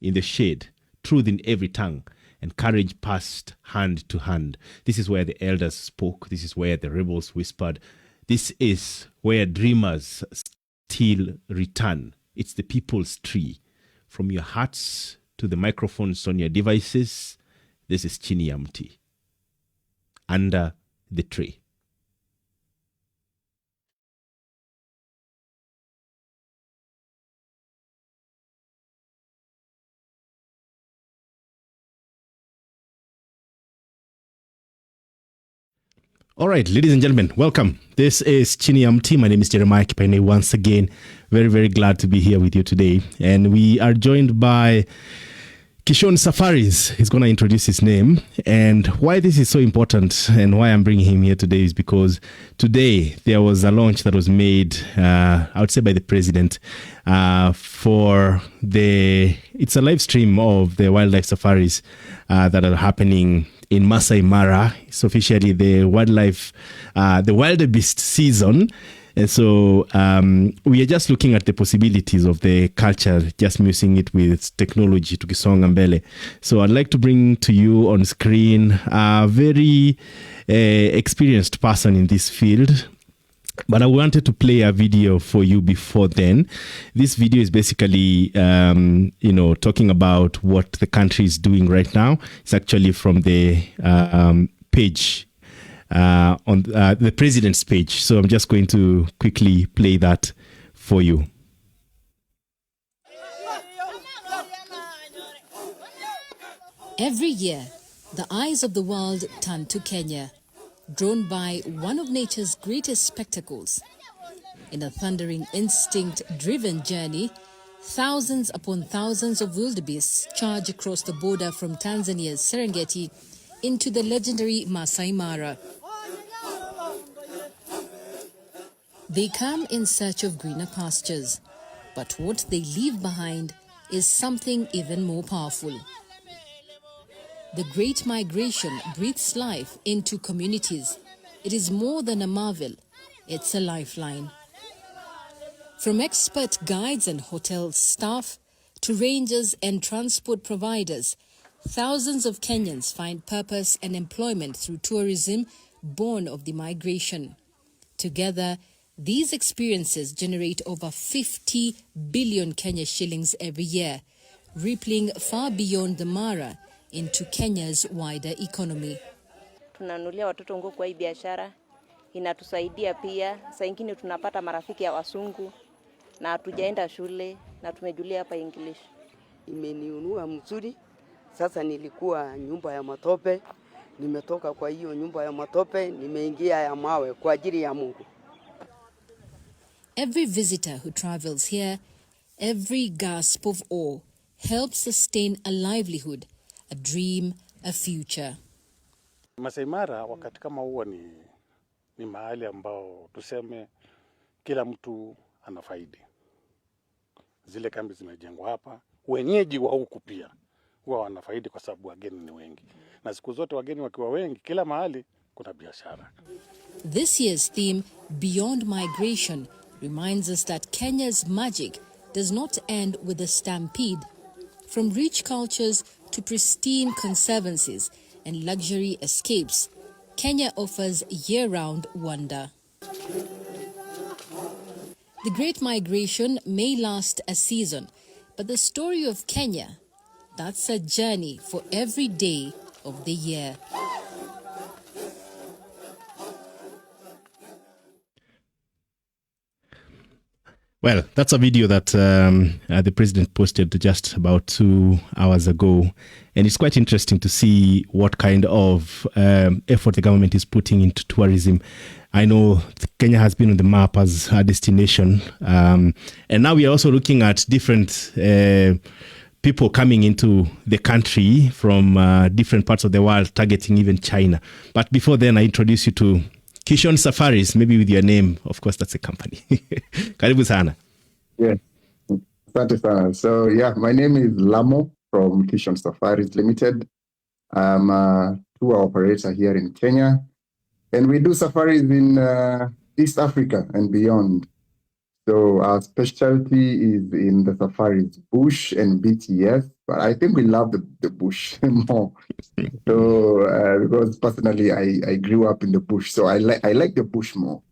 in the shade, truth in every tongue, and courage passed hand to hand. This is where the elders spoke. This is where the rebels whispered. This is where dreamers still return. It's the people's tree. From your hearts to the microphones on your devices, this is Chini ya Mti, under the tree. All right, ladies and gentlemen, welcome. This is Chini ya Mti. My name is Jeremiah Kipene. Once again, very, very glad to be here with you today. And we are joined by Kishon Safaris. He's going to introduce his name. And why this is so important and why I'm bringing him here today is because today there was a launch that was made, I would say by the president, for it's a live stream of the wildlife safaris that are happening in Masai Mara. It's officially the Wildebeests season. And so we are just looking at the possibilities of the culture, just mixing it with technology to Kisonga Mbele. So I'd like to bring to you on screen a very experienced person in this field. But I wanted to play a video for you before then. This video is basically, talking about what the country is doing right now. It's actually from the page, on the president's page. So I'm just going to quickly play that for you. Every year, the eyes of the world turn to Kenya, drawn by one of nature's greatest spectacles. In a thundering instinct-driven journey, thousands upon thousands of wildebeests charge across the border from Tanzania's Serengeti into the legendary Masai Mara. They come in search of greener pastures, but what they leave behind is something even more powerful. The Great Migration breathes life into communities. It is more than a marvel, it's a lifeline. From expert guides and hotel staff to rangers and transport providers, thousands of Kenyans find purpose and employment through tourism born of the migration. Together, these experiences generate over 50 billion Kenya shillings every year, rippling far beyond the Mara into Kenya's wider economy. Tunanulia watoto nguo kwa hii biashara, inatusaidia pia. Saa nyingine tunapata marafiki ya wasungu na hatujaenda shule na tumejulia hapa English. Imeniunua mzuri. Sasa nilikuwa nyumba ya matope, nimetoka kwa hiyo nyumba ya matope, nimeingia ya mawe kwa ajili ya Mungu. Every visitor who travels here, every gasp of awe helps sustain a livelihood, a dream, a future. Masai Mara wakati kama huo ni mahali ambao tuseme kila mtu anafaidi. Zile kambi zimejengwa hapa, wenyeji wa huku pia huwa wanafaidi kwa sababu wageni ni wengi. Na siku zote wageni wakiwa wengi, kila mahali kuna biashara. This year's theme, Beyond Migration, reminds us that Kenya's magic does not end with a stampede. From rich cultures to pristine conservancies and luxury escapes, Kenya offers year-round wonder. The Great Migration may last a season, but the story of Kenya, that's a journey for every day of the year. Well, that's a video that the president posted just about 2 hours ago. And it's quite interesting to see what kind of effort the government is putting into tourism. I know Kenya has been on the map as a destination. And now we are also looking at different people coming into the country from different parts of the world, targeting even China. But before then, I introduce you to Kishon Safaris, maybe with your name. Of course, that's a company. Karibu sana. Yes. Asante sana. So, yeah, my name is Lamo from Kishon Safaris Limited. I'm a tour operator here in Kenya. And we do safaris in East Africa and beyond. So our specialty is in the safaris, bush and BTS. but I think we love the bush more. So because personally, I grew up in the bush, so I like the bush more.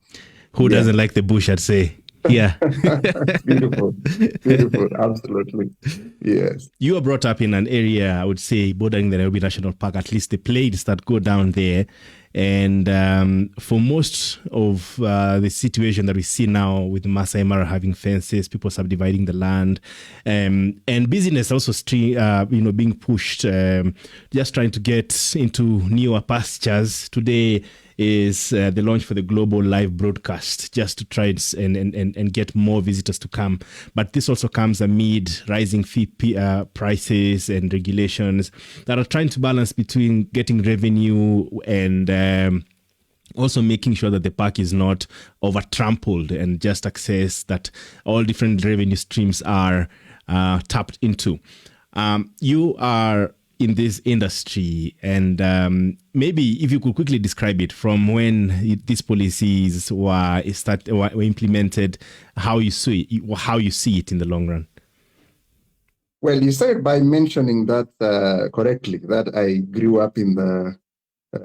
Who doesn't like the bush, I'd say. Yeah. Beautiful. Beautiful. Absolutely. Yes. You were brought up in an area, I would say, bordering the Nairobi National Park, at least the plains that go down there. And for most of the situation that we see now with Masai Mara having fences, people subdividing the land, and business also being pushed, just trying to get into newer pastures. Today is the launch for the global live broadcast, just to try and get more visitors to come. But this also comes amid rising fee prices and regulations that are trying to balance between getting revenue and also making sure that the park is not over trampled, and just access that all different revenue streams are tapped into. You are in this industry, and maybe if you could quickly describe it from when these policies were implemented, how you see it in the long run. Well, you started by mentioning that correctly, that I grew up in the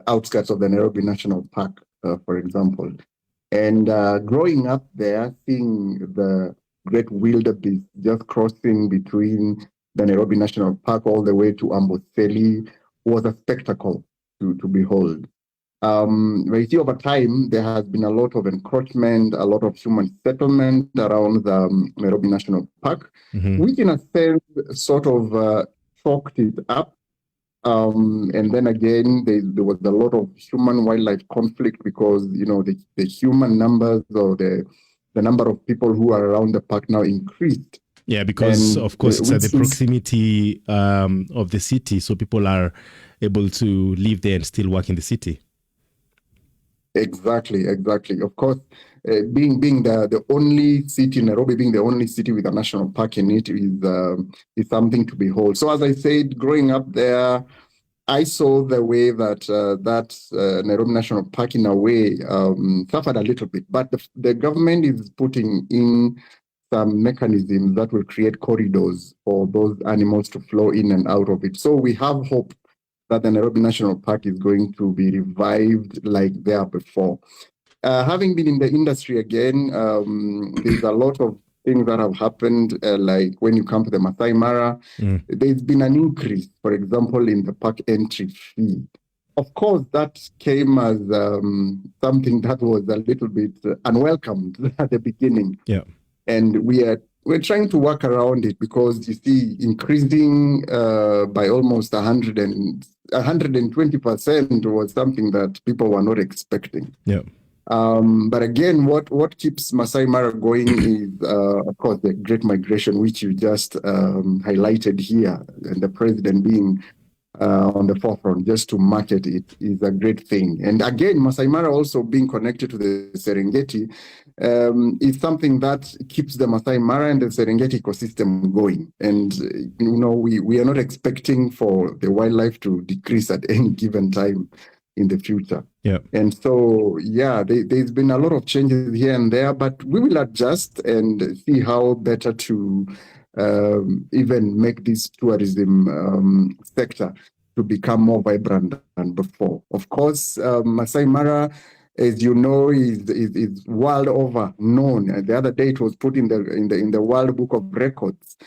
outskirts of the Nairobi National Park, for example. And growing up there, seeing the great wildebeests just crossing between the Nairobi National Park all the way to Amboseli was a spectacle to behold. We see over time, there has been a lot of encroachment, a lot of human settlement around the Nairobi National Park, which in a sense sort of chalked it up. And then again, there was a lot of human-wildlife conflict because, the human numbers or the number of people who are around the park now increased. Yeah, because of course it's at the proximity of the city, so people are able to live there and still work in the city. Exactly. Of course, being the only city in Nairobi, being the only city with a national park in it is something to behold. So as I said, growing up there, I saw the way that Nairobi National Park, in a way, suffered a little bit. But the government is putting in some mechanisms that will create corridors for those animals to flow in and out of it. So we have hope that the Nairobi National Park is going to be revived like there before. Having been in the industry again, there's a lot of things that have happened, like when you come to the Masai Mara, there's been an increase, for example, in the park entry fee. Of course, that came as something that was a little bit unwelcomed at the beginning. Yeah. And we're trying to work around it because, you see, increasing by almost 120% was something that people were not expecting. Yeah. But again, what keeps Masai Mara going is, of course, the Great Migration, which you just highlighted here, and the president being on the forefront just to market it is a great thing. And again, Masai Mara also being connected to the Serengeti is something that keeps the Masai Mara and the Serengeti ecosystem going. And, we are not expecting for the wildlife to decrease at any given time in the future. Yeah. And so, there's been a lot of changes here and there, but we will adjust and see how better to even make this tourism sector to become more vibrant than before. Of course, Masai Mara, as you know, is world over known. And the other day it was put in the World Book of Records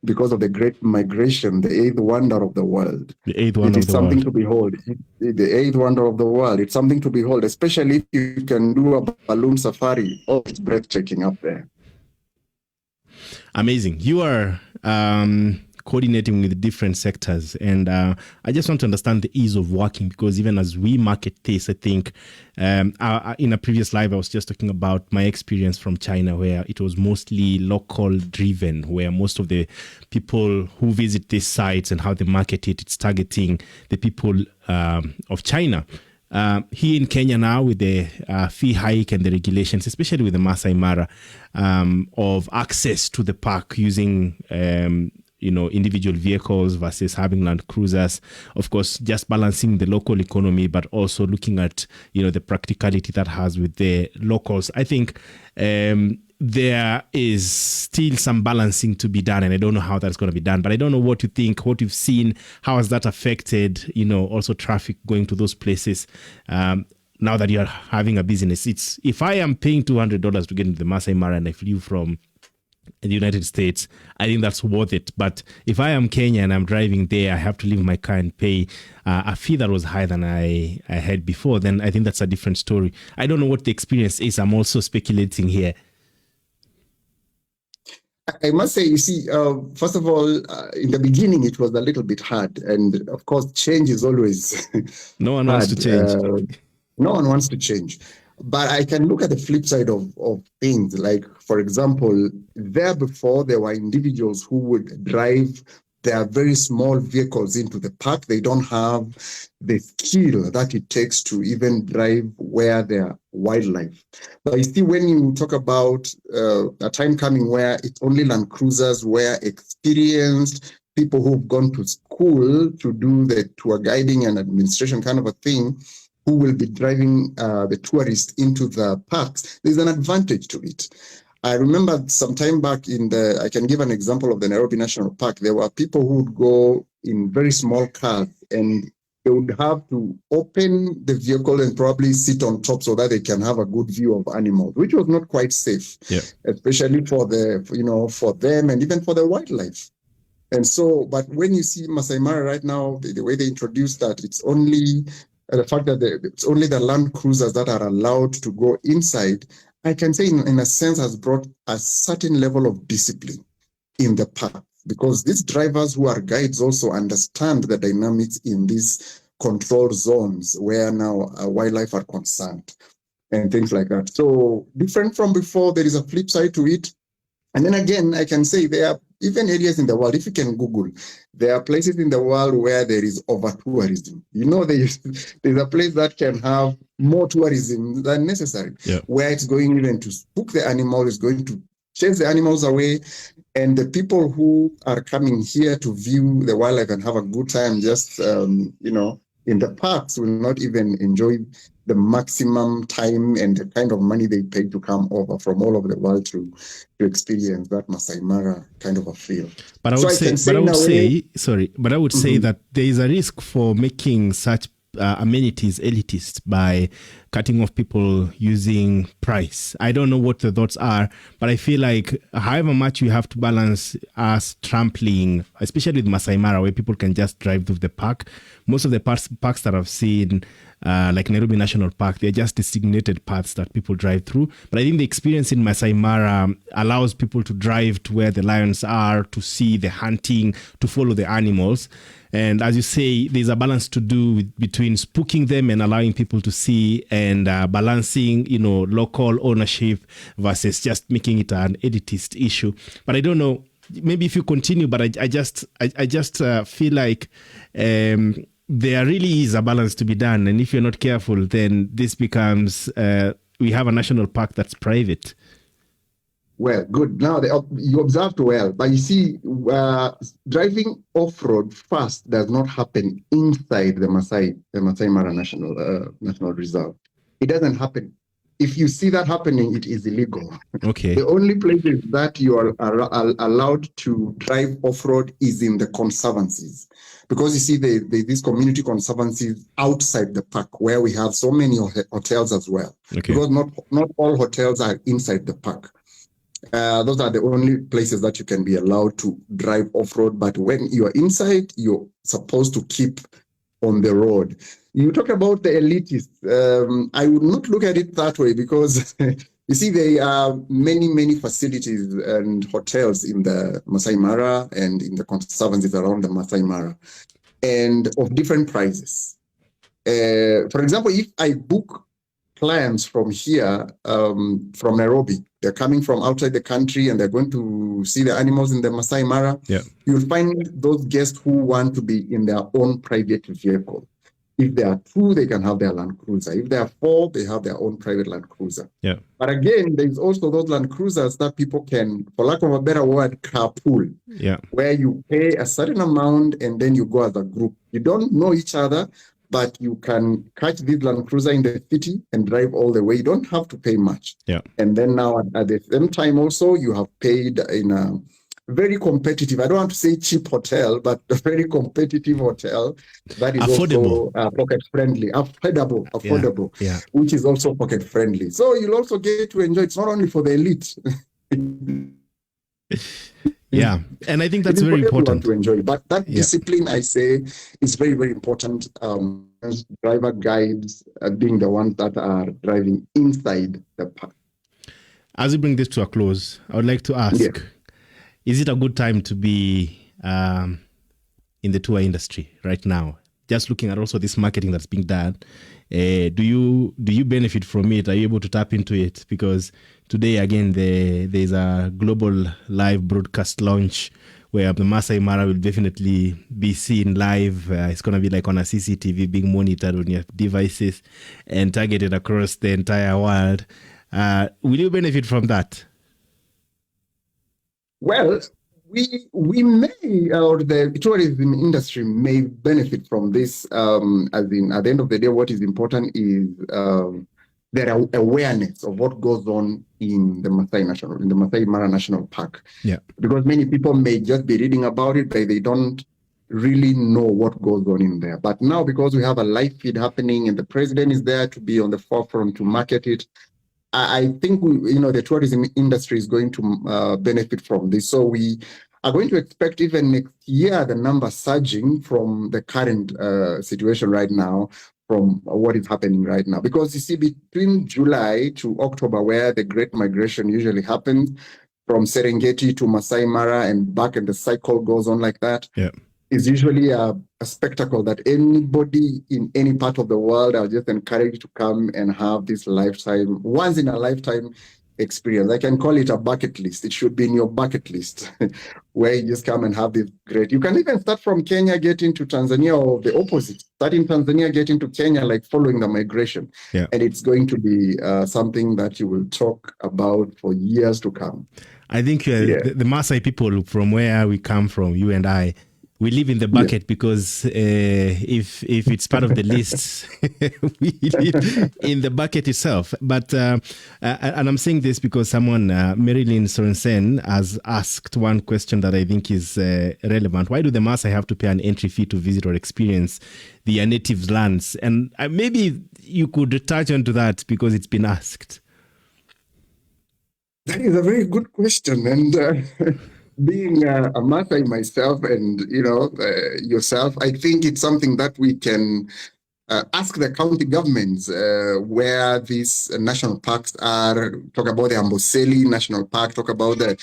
because of the Great Migration, the eighth wonder of the world. The eighth wonder of the world. It is something to behold. The eighth wonder of the world. It's something to behold, especially if you can do a balloon safari. Oh, it's breathtaking up there. Amazing. You are coordinating with different sectors, and I just want to understand the ease of working, because even as we market this, I think in a previous live I was just talking about my experience from China, where it was mostly local driven, where most of the people who visit these sites and how they market it, it's targeting the people of China. Here in Kenya now, with the fee hike and the regulations, especially with the Masai Mara, of access to the park using individual vehicles versus having land cruisers, of course, just balancing the local economy, but also looking at the practicality that has with the locals. I think there is still some balancing to be done, and I don't know how that's going to be done, but I don't know what you think, what you've seen, how has that affected, also traffic going to those places now that you're having a business. It's, if I am paying $200 to get into the Masai Mara and I flew from the United States, I think that's worth it. But if I am Kenya and I'm driving there, I have to leave my car and pay a fee that was higher than I had before, then I think that's a different story. I don't know what the experience is. I'm also speculating here. I must say, you see, first of all, in the beginning, it was a little bit hard. And of course, change is always no one wants to change. No one wants to change. But I can look at the flip side of things. Like, for example, there before, there were individuals who would drive their very small vehicles into the park. They don't have the skill that it takes to even drive where there are wildlife. But you see, when you talk about a time coming where it's only Land Cruisers, where experienced people who've gone to school to do the tour guiding and administration kind of a thing, who will be driving the tourists into the parks, there's an advantage to it. I remember some time back I can give an example of the Nairobi National Park. There were people who would go in very small cars and they would have to open the vehicle and probably sit on top so that they can have a good view of animals, which was not quite safe, especially for for them and even for the wildlife. And so, but when you see Masai Mara right now, the way they introduced that, it's only the fact that it's only the Land Cruisers that are allowed to go inside, I can say in a sense has brought a certain level of discipline in the park, because these drivers who are guides also understand the dynamics in these controlled zones where now wildlife are concerned and things like that. So different from before, there is a flip side to it. And then again, I can say there are even areas in the world, if you can Google, there are places in the world where there is over-tourism. There's a place that can have more tourism than necessary, where it's going even to spook the animal, it's going to chase the animals away. And the people who are coming here to view the wildlife and have a good time just, in the parks will not even enjoy the maximum time and the kind of money they pay to come over from all over the world to experience that Masai Mara kind of a feel. But I would say that there is a risk for making such amenities elitist by cutting off people using price. I don't know what the thoughts are, but I feel like however much you have to balance us trampling, especially with Masai Mara, where people can just drive through the park. Most of the parks that I've seen, like Nairobi National Park, they're just designated paths that people drive through. But I think the experience in Masai Mara allows people to drive to where the lions are, to see the hunting, to follow the animals. And as you say, there's a balance to do between spooking them and allowing people to see, and balancing, local ownership versus just making it an elitist issue. But I don't know, maybe if you continue, but I just feel like there really is a balance to be done. And if you're not careful, then this becomes, we have a national park that's private. Well, good. Now you observed well, but you see, driving off-road fast does not happen inside the Masai Mara National Reserve. It doesn't happen. If you see that happening, it is illegal. Okay. The only places that you are allowed to drive off-road is in the conservancies, because you see, these community conservancies outside the park where we have so many hotels as well. Okay. Because not all hotels are inside the park. Those are the only places that you can be allowed to drive off-road. But when you're inside, you're supposed to keep on the road. You talk about the elitists. I would not look at it that way, because you see, there are many facilities and hotels in the Masai Mara and in the conservancies around the Masai Mara, and of different prices. For example, if I book clients from here, from Nairobi, they're coming from outside the country and they're going to see the animals in the Masai Mara. Yeah. You'll find those guests who want to be in their own private vehicle. If there are 2, they can have their Land Cruiser. If there are 4, they have their own private Land Cruiser. Yeah. But again, there's also those Land Cruisers that people can, for lack of a better word, carpool. Yeah. Where you pay a certain amount and then you go as a group. You don't know each other, but you can catch this Land Cruiser in the city and drive all the way. You don't have to pay much. Yeah. And then now at the same time also, you have paid in a very competitive, I don't want to say cheap hotel, but a very competitive hotel that is affordable. Also pocket friendly, affordable, Yeah. which is also pocket friendly. So you'll also get to enjoy. It's not only for the elite. Yeah, and I think that's very important to enjoy. But that discipline, I say, is very, very important. Driver guides being the ones that are driving inside the park. As we bring this to a close, I would like to ask, is it a good time to be in the tour industry right now? Just looking at also this marketing that's being done, do you benefit from it? Are you able to tap into it? Because today, again, there's a global live broadcast launch where the Masai Mara will definitely be seen live. It's going to be like on a CCTV being monitored on your devices and targeted across the entire world. Will you benefit from that? Well, we may, or the tourism industry may benefit from this. As in, at the end of the day, what is important is their awareness of what goes on in the Masai Mara National Park. Yeah. Because many people may just be reading about it, but they don't really know what goes on in there. But now, because we have a live feed happening and the president is there to be on the forefront to market it, I think the tourism industry is going to benefit from this. So we are going to expect even next year the number surging from the current situation right now, from what is happening right now. Because you see, between July to October, where the Great Migration usually happens, from Serengeti to Masai Mara and back, and the cycle goes on like that. Yeah. Is usually a spectacle that anybody in any part of the world are just encouraged to come and have this once in a lifetime experience. I can call it a bucket list. It should be in your bucket list where you just come and have this great. You can even start from Kenya, get into Tanzania, or the opposite. Start in Tanzania, get into Kenya, like following the migration. Yeah. And it's going to be something that you will talk about for years to come. I think the Maasai people, from where we come from, you and I, we live in the bucket because if it's part of the list, we live in the bucket itself. But and I'm saying this because someone, Marilyn Sorensen, has asked one question that I think is relevant. Why do the Maasai have to pay an entry fee to visit or experience their native lands? And maybe you could touch onto that because it's been asked. That is a very good question. And being a Maasai myself and, yourself, I think it's something that we can ask the county governments where these national parks are. Talk about the Amboseli National Park, talk about the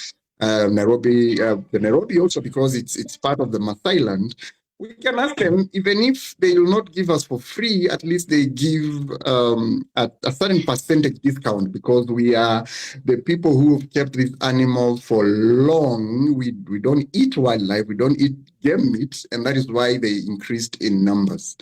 Nairobi also, because it's part of the Maasai land. We can ask them, even if they will not give us for free, at least they give a certain percentage discount, because we are the people who have kept this animal for long. We don't eat wildlife, we don't eat game meat, and that is why they increased in numbers.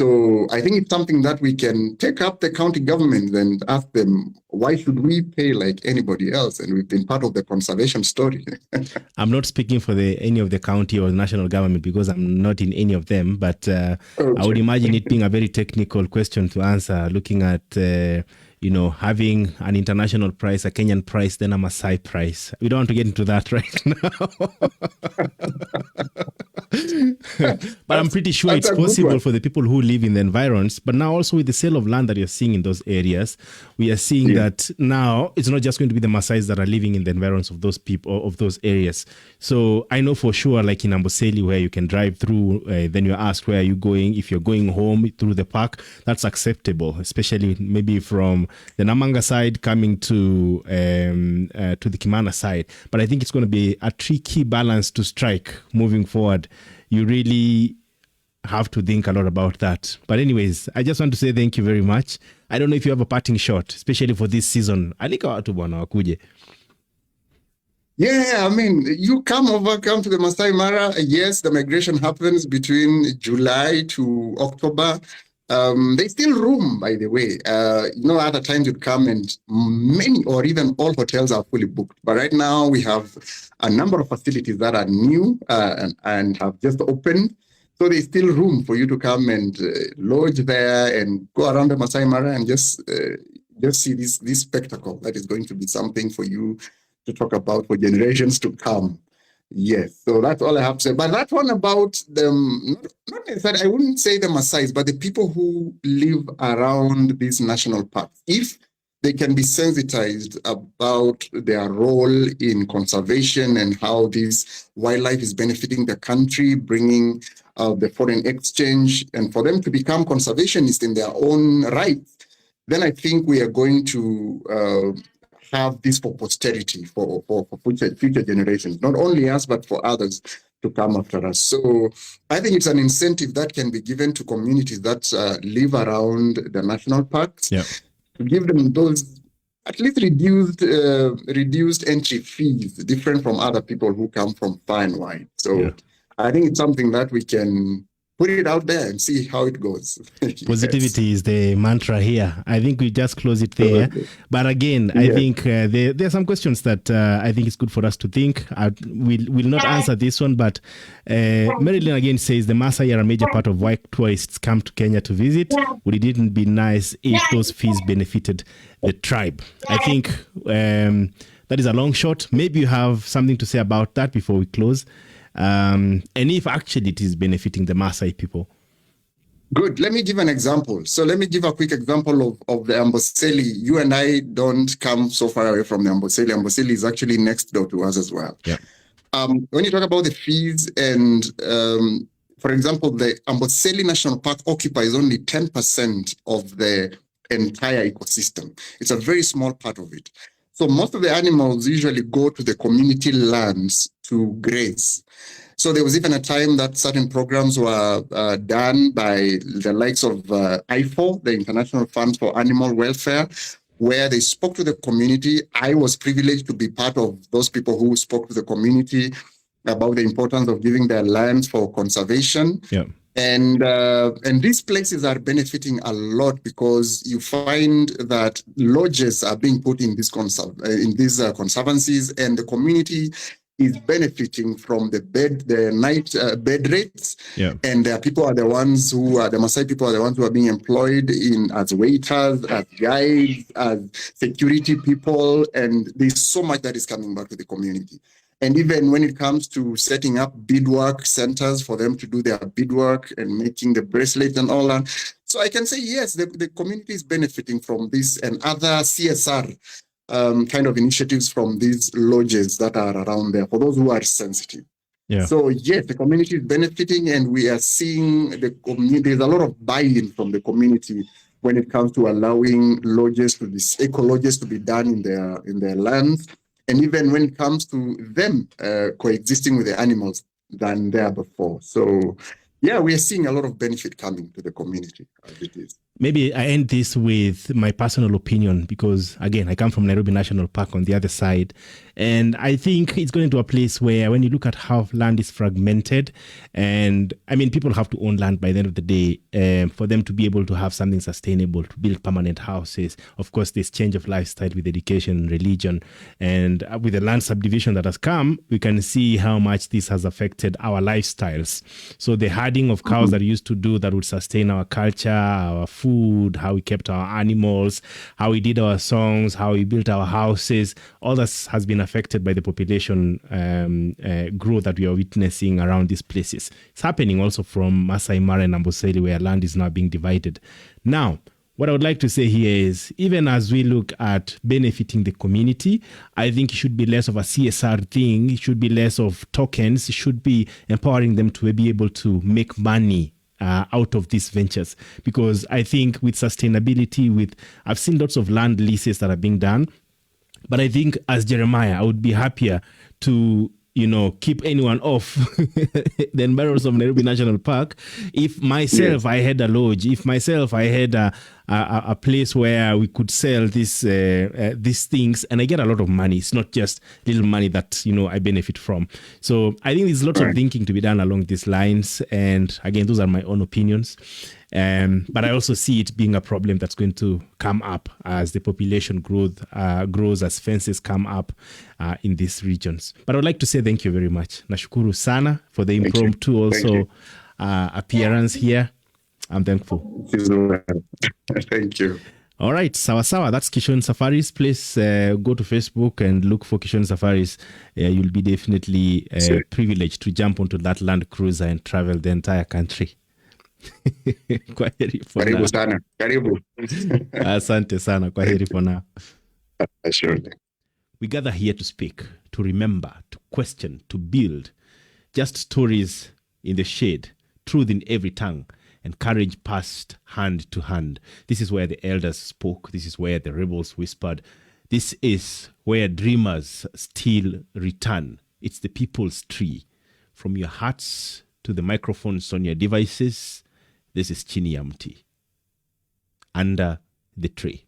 So I think it's something that we can take up the county government and ask them, why should we pay like anybody else? And we've been part of the conservation story. I'm not speaking for any of the county or national government because I'm not in any of them, but I would imagine it being a very technical question to answer, looking at, having an international price, a Kenyan price, then a Maasai price. We don't want to get into that right now. But I'm pretty sure it's possible for the people who live in the environs. But now also with the sale of land that you're seeing in those areas, we are seeing that now it's not just going to be the Maasais that are living in the environs of those people, of those areas. So I know for sure, like in Amboseli, where you can drive through, then you're asked where are you going. If you're going home through the park, that's acceptable, especially maybe from the Namanga side coming to the Kimana side. But I think it's going to be a tricky balance to strike moving forward. You really have to think a lot about that. But anyways, I just want to say thank you very much. I don't know if you have a parting shot, especially for this season. Alika watu bwana wakuje. Yeah, I mean, you come to the Masai Mara. Yes, the migration happens between July to October. There's still room, by the way. Other times you'd come and many or even all hotels are fully booked. But right now we have a number of facilities that are new and have just opened. So there's still room for you to come and lodge there and go around the Masai Mara and just see this spectacle that is going to be something for you to talk about for generations to come. Yes, so that's all I have to say. But that one about them, not necessarily, I wouldn't say the Maasais, but the people who live around these national parks, if they can be sensitized about their role in conservation and how this wildlife is benefiting the country, bringing the foreign exchange, and for them to become conservationists in their own right, then I think we are going to have this for posterity, for future generations, not only us, but for others to come after us. So I think it's an incentive that can be given to communities that live around the national parks, to give them those at least reduced entry fees, different from other people who come from far and wide. So I think it's something that we can put it out there and see how it goes. Positivity is the mantra here. I think we just close it there. But again, I think there are some questions that I think it's good for us to think. We'll not answer this one, but Marilyn again says the Maasai are a major part of why tourists come to Kenya to visit. Would it didn't be nice if those fees benefited the tribe? I think that is a long shot. Maybe you have something to say about that before we close. And if actually it is benefiting the Maasai people. Good. Let me give an example. So let me give a quick example of the Amboseli. You and I don't come so far away from the Amboseli. Amboseli is actually next door to us as well. Yeah. When you talk about the fees and, for example, the Amboseli National Park occupies only 10% of the entire ecosystem. It's a very small part of it. So most of the animals usually go to the community lands to graze. So there was even a time that certain programs were done by the likes of IFO, the International Fund for Animal Welfare, where they spoke to the community. I was privileged to be part of those people who spoke to the community about the importance of giving their lands for conservation. Yeah. And these places are benefiting a lot because you find that lodges are being put in these conservancies, and the community is benefiting from the night bed rates. Yeah. And the people are the ones who are the Maasai people are the ones who are being employed as waiters, as guides, as security people, and there's so much that is coming back to the community. And even when it comes to setting up beadwork centers for them to do their beadwork and making the bracelets and all that. So I can say, yes, the community is benefiting from this and other CSR kind of initiatives from these lodges that are around there for those who are sensitive. Yeah. So yes, the community is benefiting, and we are seeing the community. There's a lot of buy-in from the community when it comes to allowing eco lodges to be done in their lands. And even when it comes to them coexisting with the animals than there before. So, yeah, we are seeing a lot of benefit coming to the community as it is. Maybe I end this with my personal opinion because, again, I come from Nairobi National Park on the other side. And I think it's going to a place where when you look at how land is fragmented, and I mean, people have to own land by the end of the day for them to be able to have something sustainable, to build permanent houses. Of course, this change of lifestyle with education, religion, and with the land subdivision that has come, we can see how much this has affected our lifestyles. So the herding of cows that we used to do that would sustain our culture, our food, how we kept our animals, how we did our songs, how we built our houses, all this has been affected by the population growth that we are witnessing around these places. It's happening also from Masai Mara and Amboseli, where land is now being divided. Now, what I would like to say here is, even as we look at benefiting the community, I think it should be less of a CSR thing. It should be less of tokens. It should be empowering them to be able to make money out of these ventures. Because I think with sustainability, I've seen lots of land leases that are being done. But I think as Jeremiah, I would be happier to, keep anyone off the environs of Nairobi National Park. If myself, I had a lodge, if myself, I had a place where we could sell these things, and I get a lot of money. It's not just little money that, I benefit from. So I think there's lots of thinking to be done along these lines. And again, those are my own opinions. But I also see it being a problem that's going to come up as the population grows, as fences come up in these regions. But I would like to say thank you very much. Nashukuru sana for the impromptu also appearance here. I'm thankful. Thank you. All right, sawa sawa. That's Kishon Safaris. Please go to Facebook and look for Kishon Safaris. You'll be definitely privileged to jump onto that Land Cruiser and travel the entire country. Kwaheri for Karibu now. sana. Karibu. Asante sana. Kwaheri for now. Surely. We gather here to speak, to remember, to question, to build. Just stories in the shade, truth in every tongue, and courage passed hand to hand. This is where the elders spoke. This is where the rebels whispered. This is where dreamers still return. It's the people's tree. From your hearts to the microphones on your devices, this is Chini ya Mti. Under the tree.